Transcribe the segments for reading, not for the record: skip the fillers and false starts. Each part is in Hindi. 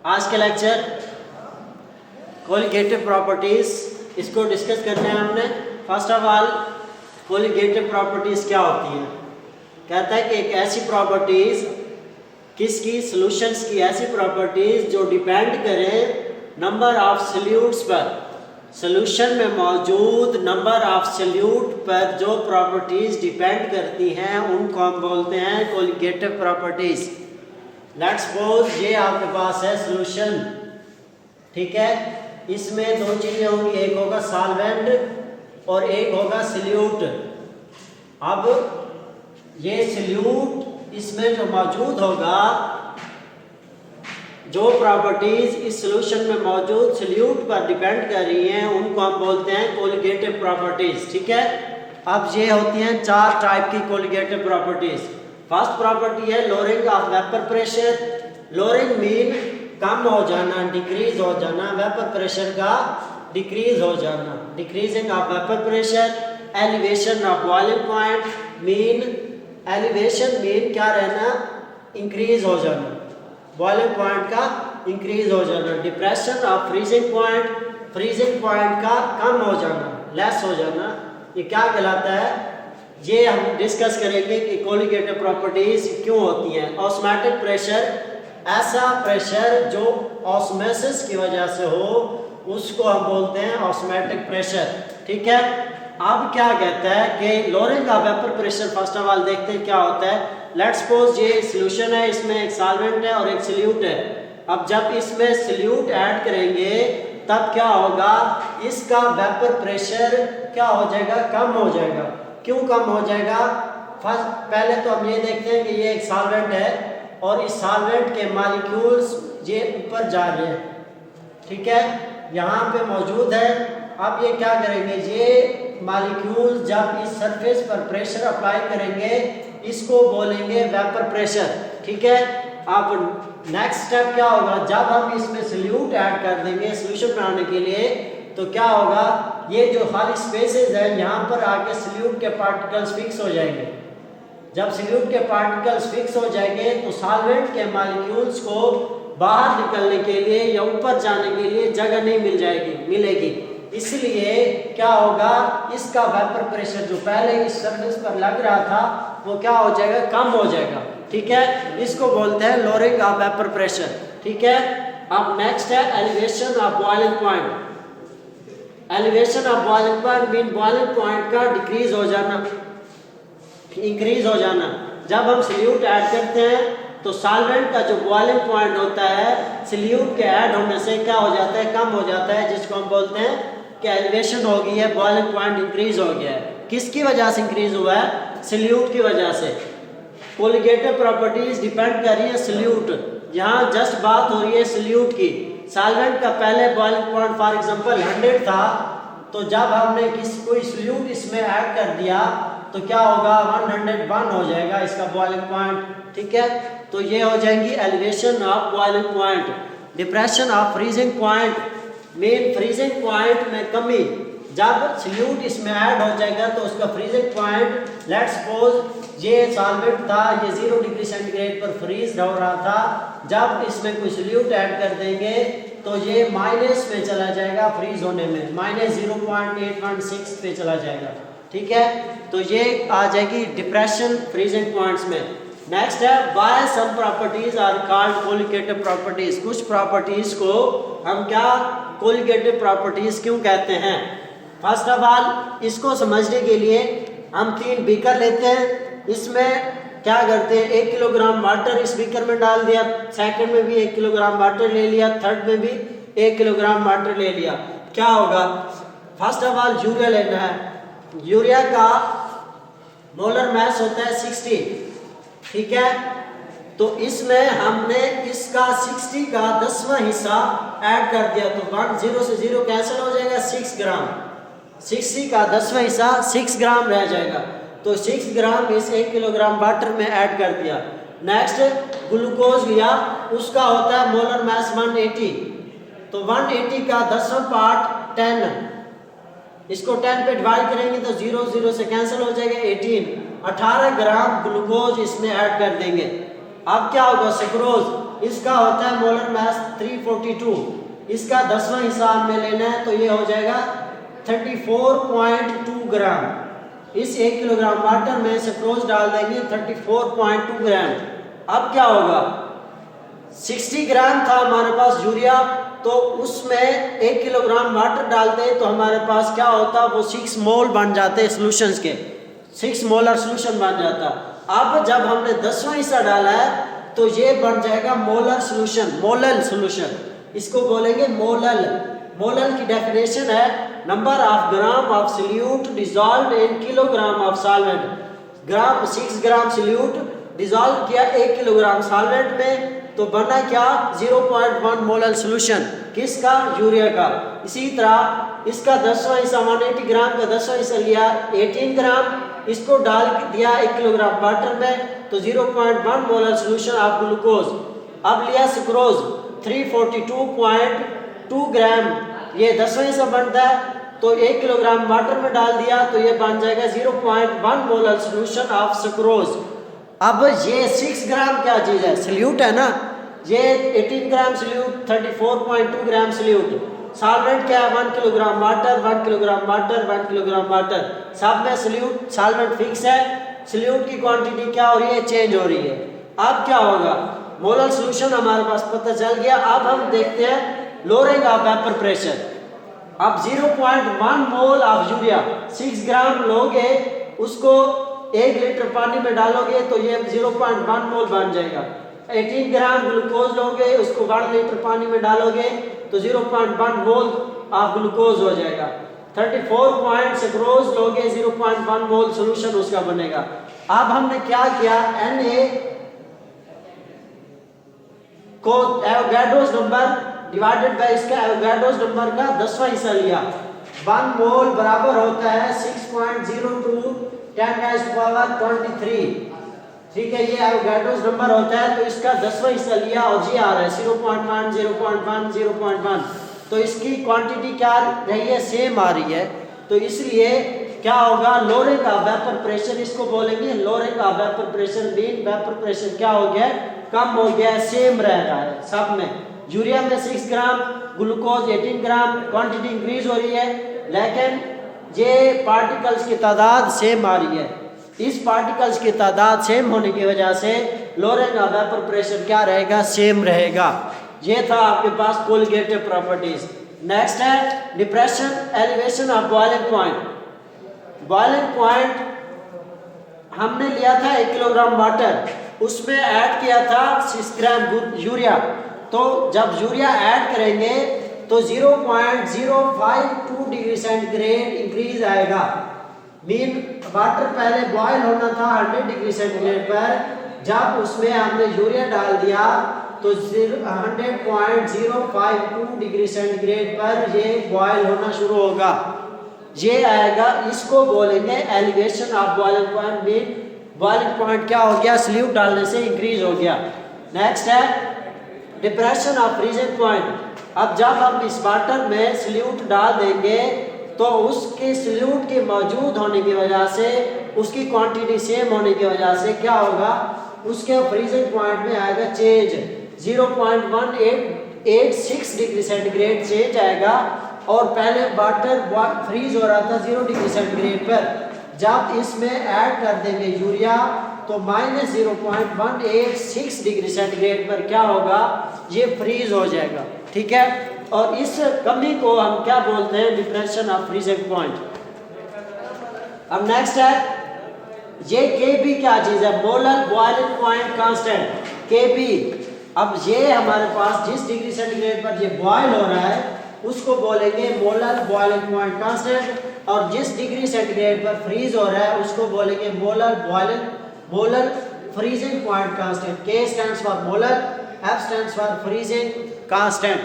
आज का लेक्चर कोलिगेटिव प्रॉपर्टीज़ इसको डिस्कस करना है हमने। First of all colligative properties क्या होती हैं। कहता है कि एक ऐसी प्रॉपर्टीज़ किसकी सॉल्यूशंस की ऐसी प्रॉपर्टीज़ जो डिपेंड करें नंबर ऑफ सॉल्यूट्स पर। सॉल्यूशन में मौजूद नंबर ऑफ सॉल्यूट पर जो प्रॉपर्टीज़ डिपेंड करती हैं उनको हम बोलते हैं कोलिगेटिव प्रॉपर्टीज़। लेट्स सपोज ये आपके पास है सॉल्यूशन, ठीक है। इसमें दो चीज़ें होंगी, एक होगा सॉल्वेंट और एक होगा सॉल्यूट। अब ये सॉल्यूट इसमें जो मौजूद होगा, जो प्रॉपर्टीज़ इस सॉल्यूशन में मौजूद सॉल्यूट पर डिपेंड कर रही हैं उनको हम बोलते हैं कोलिगेटिव प्रॉपर्टीज़, ठीक है। अब ये होती हैं चार टाइप की कोलिगेटिव प्रॉपर्टीज़। फर्स्ट प्रॉपर्टी है lowering of vapour pressure. Lowering mean कम हो जाना, डिक्रीज हो जाना, वेपर प्रेशर का डिक्रीज हो जाना, decreasing of vapour pressure. Elevation of boiling point mean, elevation mean क्या रहना, इंक्रीज हो जाना, बॉइलिंग पॉइंट का इंक्रीज हो जाना। Depression of freezing point, freezing point का कम हो जाना, लेस हो जाना। ये क्या कहलाता है, ये हम डिस्कस करेंगे कि कोलिगेटिव प्रॉपर्टीज़ क्यों होती हैं। ऑस्मोटिक प्रेशर, ऐसा प्रेशर जो ऑस्मोसिस की वजह से हो उसको हम बोलते हैं ऑस्मोटिक प्रेशर, ठीक है। अब क्या कहता है कि lowering of vapour pressure, first of all देखते हैं क्या होता है। लेट्स सपोज ये सॉल्यूशन है, इसमें एक सॉल्वेंट है और एक सॉल्यूट है। अब जब इसमें सॉल्यूट ऐड करेंगे तब क्या होगा, इसका वेपर प्रेशर क्या हो जाएगा, कम हो जाएगा। क्यों कम हो जाएगा, फर्स्ट पहले तो हम ये देखते हैं कि ये एक सॉल्वेंट है और इस सॉल्वेंट के मॉलिक्यूल्स ये ऊपर जा रहे हैं, ठीक है, यहाँ पे मौजूद है। अब ये क्या करेंगे, ये मॉलिक्यूल जब इस सरफेस पर प्रेशर अप्लाई करेंगे इसको बोलेंगे वेपर प्रेशर, ठीक है। अब नेक्स्ट स्टेप क्या होगा, जब हम इसमें सॉल्यूट ऐड कर देंगे सॉल्यूशन बनाने के लिए तो क्या होगा, ये जो खाली स्पेसेस हैं यहाँ पर आके सॉल्यूट के पार्टिकल्स फिक्स हो जाएंगे। जब सॉल्यूट के पार्टिकल्स फिक्स हो जाएंगे तो सॉल्वेंट के मॉलिक्यूल्स को बाहर निकलने के लिए या ऊपर जाने के लिए जगह नहीं मिलेगी। इसलिए क्या होगा, इसका वेपर प्रेशर जो पहले इस सरफेस पर लग रहा था वो क्या हो जाएगा, कम हो जाएगा, ठीक है। इसको बोलते हैं लोअरिंग ऑफ वेपर प्रेशर, ठीक है। अब नेक्स्ट है elevation of boiling point. Elevation of boiling point mean boiling point का डिक्रीज हो जाना, इंक्रीज हो जाना। जब हम सॉल्यूट ऐड करते हैं तो सॉल्वेंट का जो बॉइलिंग पॉइंट होता है सॉल्यूट के ऐड होने से क्या हो जाता है, कम हो जाता है, जिसको हम बोलते हैं कि एलिवेशन हो गई है, बॉइलिंग पॉइंट इंक्रीज हो गया है। किसकी वजह से इंक्रीज हुआ है, सॉल्यूट की वजह से। कोलिगेटिव प्रॉपर्टीज डिपेंड कर रही है सॉल्यूट। यहाँ जस्ट बात हो रही है सॉल्यूट की। सॉल्वेंट का पहले बॉइलिंग पॉइंट फॉर एग्जांपल 100 था, तो जब हमने कोई सॉल्यूट इसमें ऐड कर दिया तो क्या होगा, 101 हो जाएगा इसका बॉइलिंग पॉइंट, ठीक है। तो ये हो जाएंगी elevation of boiling point. Depression of freezing point mean freezing point में कमी। जब सॉल्यूट इसमें ऐड हो जाएगा तो उसका फ्रीजिंग पॉइंट, लेट्स सपोज ये सॉल्वेंट था, ये 0 डिग्री सेंटीग्रेड पर फ्रीज हो रहा था। जब इसमें कोई सॉल्यूट ऐड कर देंगे तो ये माइनस में चला जाएगा, फ्रीज होने में -0.816 पे चला जाएगा, ठीक है। तो ये आ जाएगी डिप्रेशन फ्रीजिंग पॉइंट्स में। नेक्स्ट है why some properties are called colligative properties. कुछ प्रॉपर्टीज को हम क्या कोलिगेटिव प्रॉपर्टीज क्यों कहते हैं। फर्स्ट ऑफ ऑल इसको समझने के लिए हम 3 बीकर लेते हैं। इसमें क्या करते हैं, 1 किलोग्राम वाटर इस बीकर में डाल दिया, सेकंड में भी 1 किलोग्राम वाटर ले लिया, थर्ड में भी 1 किलोग्राम वाटर ले लिया। क्या होगा, फर्स्ट ऑफ ऑल यूरिया लेना है। यूरिया का मोलर मास होता है 60, ठीक है। तो इसमें हमने इसका 60 का 10वां हिस्सा ऐड कर दिया तो 0 से 0 कैंसिल हो जाएगा, 6 ग्राम। 60 का 10वां हिस्सा 6 ग्राम रह जाएगा। तो 6 ग्राम इस 1 किलोग्राम वाटर में ऐड कर दिया। नेक्स्ट ग्लूकोज लिया, उसका होता है मोलर मास 180। तो 180 का 10वां पार्ट 10, इसको 10 पे डिवाइड करेंगे तो 0 0 से कैंसिल हो जाएगा, 18 ग्राम ग्लूकोज इसमें ऐड कर देंगे। अब क्या होगा, सुक्रोज इसका होता है मोलर मास 342, इसका 10वां हिस्सा में लेना है तो ये हो जाएगा 34.2 ग्राम। इस 1 किलोग्राम वाटर में सुक्रोज डाल देंगे 34.2 ग्राम। अब क्या होगा, 60 ग्राम था हमारे पास यूरिया, तो उसमें 1 किलोग्राम वाटर डालते तो हमारे पास क्या होता, वो 6 मोल बन जाते सॉल्यूशंस के, 6 मोलर सॉल्यूशन बन जाता। अब जब हमने 10वां हिस्सा डाला है तो ये बन जाएगा मोलर सॉल्यूशन, मोलल सॉल्यूशन, इसको बोलेंगे मोलल। मोलल की डेफिनेशन है number of gram of solute dissolved in kilogram of solvent. Gram 6 gram solute dissolve किया 1 किलोग्राम सॉल्वेंट में, तो बना क्या 0.1 मोलल सॉल्यूशन, किसका, यूरिया का। इसी तरह इसका 10वां हिस्सा 180 ग्राम का 10वां हिस्सा लिया 18 ग्राम, इसको डाल दिया 1 किलोग्राम वाटर में, तो 0.1 मोलल सॉल्यूशन ऑफ ग्लूकोज। अब लिया सुक्रोज 342.2 ग्राम, ये 10वां हिस्सा बनता है, तो 1 किलोग्राम वाटर में डाल दिया तो ये बन जाएगा 0.1 मोलल सॉल्यूशन ऑफ सुक्रोज। अब ये 6 ग्राम क्या चीज़ है, सल्यूट है ना, ये 18 ग्राम सल्यूट, 34.2 ग्राम सल्यूट। सॉल्वेंट क्या है, 1 kilogram water, 1 kilogram water, 1 kilogram water, सब में सल्यूट सॉल्वेंट फिक्स है। सल्यूट की क्वांटिटी क्या हो रही है, चेंज हो रही है। अब क्या होगा, मोलर सॉल्यूशन हमारे पास पता चल गया। अब हम देखते हैं लोअरिंग ऑफ वेपर प्रेशर। अब 0.1 मोल ऑफ यूरिया 6 ग्राम लोगे, उसको 1 लीटर पानी में डालोगे तो ये 0.1 मोल बन जाएगा। 18 ग्राम ग्लूकोज लोगे, उसको 1 लीटर पानी में डालोगे तो 0.1 मोल ऑफ ग्लूकोज हो जाएगा। 34 पॉइंट सुक्रोज लोगे 0.1 मोल सॉल्यूशन उसका बनेगा। अब हमने क्या किया, Na को एवोगाड्रोस नंबर डिवाइडेड बाय इसका एवोगाड्रोस नंबर का 10वां हिस्सा लिया। 1 मोल बराबर होता है 6.02 10⁻23। ठीक है, ये एवोगाड्रोस नंबर होता है, तो इसका 10वां हिस्सा लिया और ये आ रहा है 0.1 0.1 0.1, तो इसकी क्वांटिटी क्या रही है, सेम आ रही है। तो इसलिए क्या होगा, लोअरिंग ऑफ वेपर प्रेशर, इसको बोलेंगे lowering of vapour pressure. Mean vapour pressure क्या हो गया, कम हो गया, सेम रह रहा है सब में। यूरिया में 6 ग्राम, ग्लूकोज 18 ग्राम, क्वांटिटी इंक्रीज हो रही है, लेकिन ये पार्टिकल्स की तादाद सेम आ रही है। इस पार्टिकल्स की तादाद सेम होने की वजह से लोअरिंग ऑफ वेपर प्रेशर क्या रहेगा, सेम रहेगा। ये था आपके पास कोलिगेटिव प्रॉपर्टीज। नेक्स्ट है depression elevation of boiling point. Boiling point हमने लिया था 1 किलोग्राम वाटर, उसमें ऐड किया था 6 ग्राम यूरिया। तो जब यूरिया ऐड करेंगे तो 0.052 डिग्री सेंटीग्रेड इंक्रीज आएगा। मीन वाटर पहले बॉयल होना था 100 डिग्री सेंटीग्रेड पर, जब उसमें हमने यूरिया डाल दिया तो 100.052 डिग्री सेंटीग्रेड पर ये बॉयल होना शुरू होगा, ये आएगा। इसको बोलेंगे elevation of boiling point. Mean boiling point क्या हो गया, सल्यूट डालने से इंक्रीज हो गया। नेक्स्ट है डिप्रेशन ऑफ फ्रीजिंग पॉइंट। अब जब हम इस वाटर में सल्यूट डाल देंगे तो उसके सल्यूट के मौजूद होने की वजह से, उसकी क्वांटिटी सेम होने की वजह से क्या होगा, उसके फ्रीजिंग पॉइंट में आएगा चेंज, 0.1886 डिग्री सेंटीग्रेड चेंज आएगा। और पहले वाटर फ्रीज हो रहा था 0 डिग्री सेंटीग्रेड पर, जब इसमें ऐड कर देंगे यूरिया तो -0.186 डिग्री सेंटीग्रेड पर क्या होगा, ये फ्रीज हो जाएगा। ठीक है, और इस कमी को हम क्या बोलते हैं, डिप्रेशन ऑफ फ्रीजिंग पॉइंट। अब नेक्स्ट है ये Kb क्या चीज है, molar boiling point constant Kb। अब ये हमारे पास जिस डिग्री सेंटीग्रेड पर ये बॉयल हो रहा है उसको बोलेंगे मोलर बॉइलिंग पॉइंट कांस्टेंट, और जिस डिग्री सेंटीग्रेड पर फ्रीज हो रहा है उसको बोलेंगे molar freezing point constant. K stands for molar, F stands for freezing constant.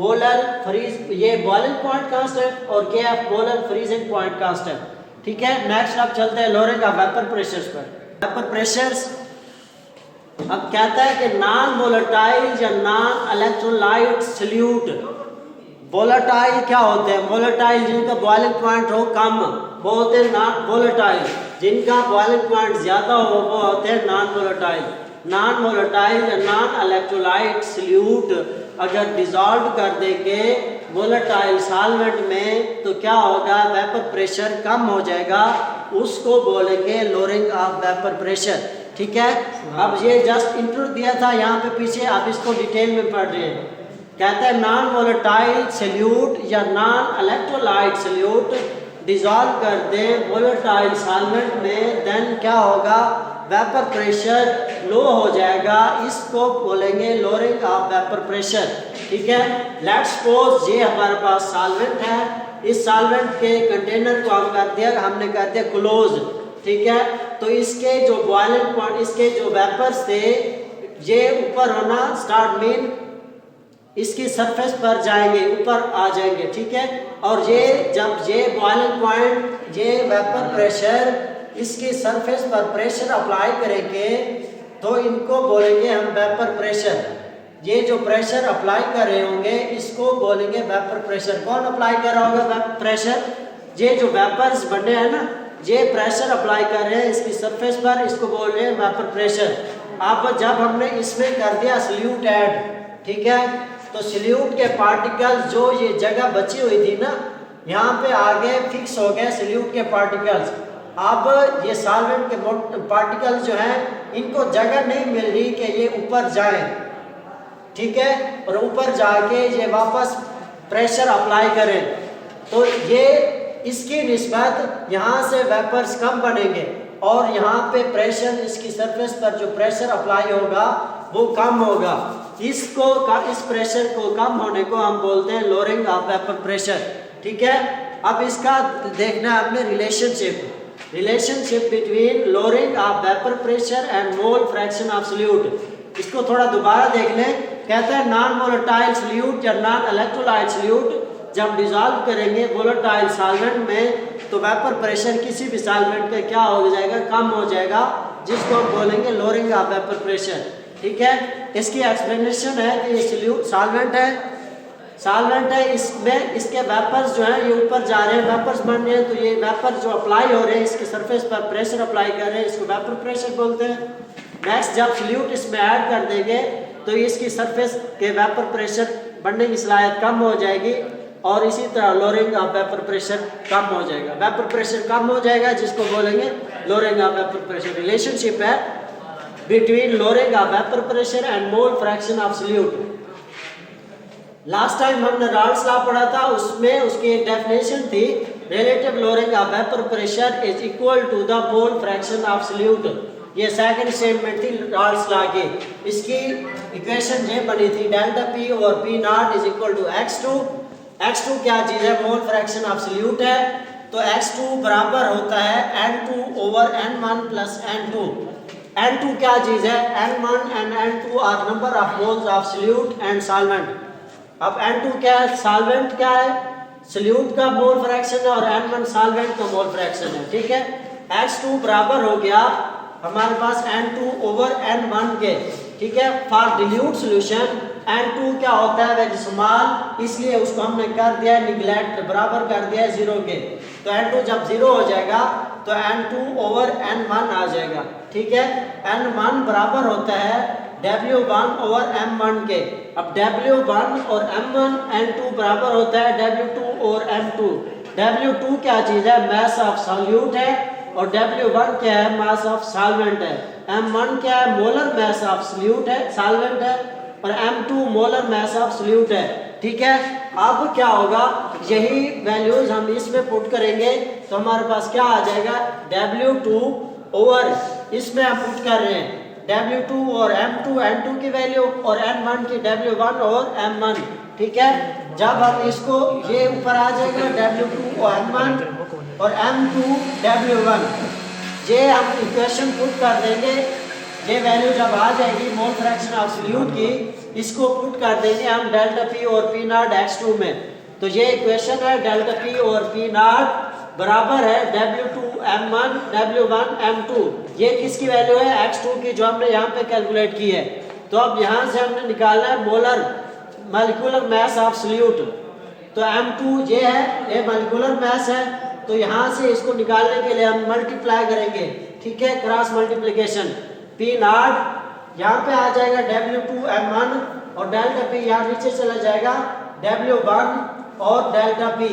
Molar freeze ये बॉइलिंग पॉइंट कांस्टेंट और KF molar freezing point constant. ठीक है, नेक्स्ट अब चलते हैं लोअरिंग ऑफ वेपर प्रेशर्स पर। वेपर प्रेशर्स अब कहता है कि नॉन वोलेटाइल या नॉन इलेक्ट्रोलाइट सल्यूट। वोलेटाइल क्या होते हैं, वोलेटाइल जिनका बॉइलिंग पॉइंट हो कम वो होते हैं नॉन वोलेटाइल, जिनका बॉइलिंग पॉइंट ज़्यादा हो वो होते हैं नॉन वोलेटाइल। नॉन वोलेटाइल या नॉन इलेक्ट्रोलाइट सल्यूट अगर डिजॉल्व कर देंगे वोलेटाइल सॉल्वेंट में तो क्या होगा, वेपर प्रेशर कम हो जाएगा, उसको बोलेंगे लोअरिंग ऑफ वेपर प्रेशर। ठीक है, अब ये जस्ट इंट्रो दिया था यहाँ पे पीछे, आप इसको डिटेल में पढ़ रहे हैं। कहता है नॉन वोलेटाइल सल्यूट या नॉन इलेक्ट्रोलाइट सल्यूट डिजॉल्व कर दें वोलेटाइल सॉल्वेंट में, देन क्या होगा, वेपर प्रेशर लो हो जाएगा, इसको बोलेंगे लोअरिंग ऑफ वेपर प्रेशर। ठीक है, लेट्स सपोज ये हमारे पास सॉल्वेंट है, इस सॉल्वेंट के कंटेनर को हमने कर दिया क्लोज। ठीक है, तो इसके जो बॉइलिंग पॉइंट, इसके जो वेपर्स थे ये ऊपर होना स्टार्ट मीन इसकी सरफेस पर जाएंगे, ऊपर आ जाएंगे। ठीक है, और ये जब ये बॉइलिंग पॉइंट, ये वेपर प्रेशर इसकी सरफेस पर प्रेशर अप्लाई करेंगे तो इनको बोलेंगे हम वेपर प्रेशर। ये जो प्रेशर अप्लाई कर रहे होंगे इसको बोलेंगे वेपर प्रेशर। कौन अप्लाई कर रहा होगा वेपर प्रेशर? ये जो वेपर्स बने हैं ना, ये प्रेशर अप्लाई कर रहे हैं इसकी सरफेस पर, इसको बोल रहे हैं वेपर प्रेशर। अब जब हमने इसमें कर दिया सल्यूट ऐड, ठीक है, तो सल्यूट के पार्टिकल्स जो ये जगह बची हुई थी ना, यहाँ पे आगे फिक्स हो गए सल्यूट के पार्टिकल्स। अब ये सॉल्वेंट के पार्टिकल्स जो हैं इनको जगह नहीं मिल रही कि ये ऊपर जाएं। ठीक है, और ऊपर जाके ये वापस प्रेशर अप्लाई करें, तो ये इसकी निस्बत यहाँ से वेपर्स कम बनेंगे और यहाँ पे प्रेशर, इसकी सरफेस पर जो प्रेशर अप्लाई होगा वो कम होगा। इस प्रेशर को कम होने को हम बोलते हैं लोअरिंग ऑफ वेपर प्रेशर। ठीक है, अब इसका देखना है आपने relationship between lowering of vapour pressure and mole fraction of salute. इसको थोड़ा दोबारा देख लें। कहता है नॉन वोलेटाइल सल्यूट या नॉन इलेक्ट्रोलाइट सल्यूट जब डिजॉल्व करेंगे वोलेटाइल सॉल्वेंट में तो वेपर प्रेशर किसी भी सॉल्वेंट का क्या हो जाएगा, कम हो जाएगा, जिसको हम बोलेंगे लोअरिंग ऑफ वेपर प्रेशर। ठीक है, इसकी एक्सप्लेनेशन है कि ये सॉल्वेंट है, इसमें इसके वेपर्स जो हैं ये ऊपर जा रहे हैं, वेपर्स बन रहे हैं, तो ये वेपर जो अप्लाई हो रहे हैं इसकी सरफेस पर प्रेशर अप्लाई कर रहे हैं, इसको वेपर प्रेशर बोलते हैं। नेक्स्ट जब सल्यूट इसमें ऐड कर देंगे तो इसकी सरफेस के वेपर प्रेशर बढ़ने की सलाहियत कम हो जाएगी और इसी तरह लोअरिंग ऑफ वेपर प्रेशर कम हो जाएगा। वेपर प्रेशर कम हो जाएगा जिसको बोलेंगे lowering of vapour pressure. Relationship है between lowering of vapour pressure and mole fraction of solute. Last time हमने राल्स लॉ पढ़ा था, उसमें उसकी एक डेफिनेशन थी relative lowering of vapour pressure is equal to the mole fraction of solute. ये सेकंड स्टेटमेंट थी राल्स लॉ की। इसकी इक्वेशन ये बनी थी डेल्टा पी और P not is equal to x2। x2 क्या चीज़ है? मोल फ्रैक्शन ऑफ सल्यूट है, तो x2 बराबर होता है n2 over n1 plus n2। n2 क्या चीज़ है? n1 and n2 are number of moles of solute and solvent. अब n2 क्या है? सॉल्वेंट क्या है? सल्यूट का मोल फ्रैक्शन है और n1 सॉल्वेंट का मोल फ्रैक्शन है। ठीक है, x2 बराबर हो गया हमारे पास n2 ओवर n1 के। ठीक है, फॉर डिल्यूट सॉल्यूशन n2 क्या होता है? वेरी स्मॉल, इसलिए उसको हमने कर दिया निगलेक्ट, बराबर कर दिया 0 के। तो n2 जब 0 हो जाएगा तो n2 ओवर n1 आ जाएगा। ठीक है, n1 बराबर होता है W1 ओवर M1 के। अब W1 और M1 N2 बराबर होता है W2 और M2। W2 क्या चीज़ है? मास ऑफ सॉल्यूट है, और W1 क्या है? मास ऑफ सॉल्वेंट है। M1 क्या है? मोलर मास ऑफ सॉल्यूट है, सॉल्वेंट है, और M2 molar mass of solute है। ठीक है, अब क्या होगा, यही वैल्यूज हम इसमें पुट करेंगे तो हमारे पास क्या आ जाएगा? W2 ओवर, इसमें हम पुट कर रहे हैं W2 और M2, N2 की वैल्यू, और N1 की W1 और M1। ठीक है, जब हम इसको, ये ऊपर आ जाएगा W2 और M1 और M2 W1, ये हम इक्वेशन पुट कर देंगे। ये वैल्यू जब आ जाएगी मोल फ्रैक्शन ऑफ सल्यूट की, इसको पुट कर देंगे हम डेल्टा P और P नॉट x2 में। तो ये इक्वेशन है डेल्टा P और P नॉट बराबर है W2 M1 W1 M2। ये किसकी वैल्यू है? x2 की, जो हमने यहाँ पे कैलकुलेट की है। तो अब यहाँ से हमने निकालना है molar molecular mass of solute. तो M2 ये है, ये मॉलिक्यूलर मास है, तो यहाँ से इसको निकालने के लिए हम मल्टीप्लाई करेंगे। ठीक है, क्रॉस मल्टीप्लिकेशन, P नॉट यहाँ पे आ जाएगा W2M1 और डेल्टा P यहाँ नीचे चला जाएगा W1 और डेल्टा P।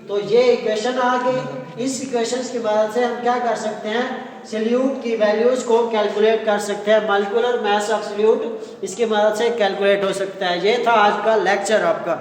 तो ये इक्वेशन आ गई। इस इक्वेशन की मदद से हम क्या कर सकते हैं, सॉल्यूट की वैल्यूज को कैलकुलेट कर सकते हैं। मॉलिक्यूलर मास ऑफ सॉल्यूट इसकी मदद से कैलकुलेट हो सकता है। ये था आज का लेक्चर आपका।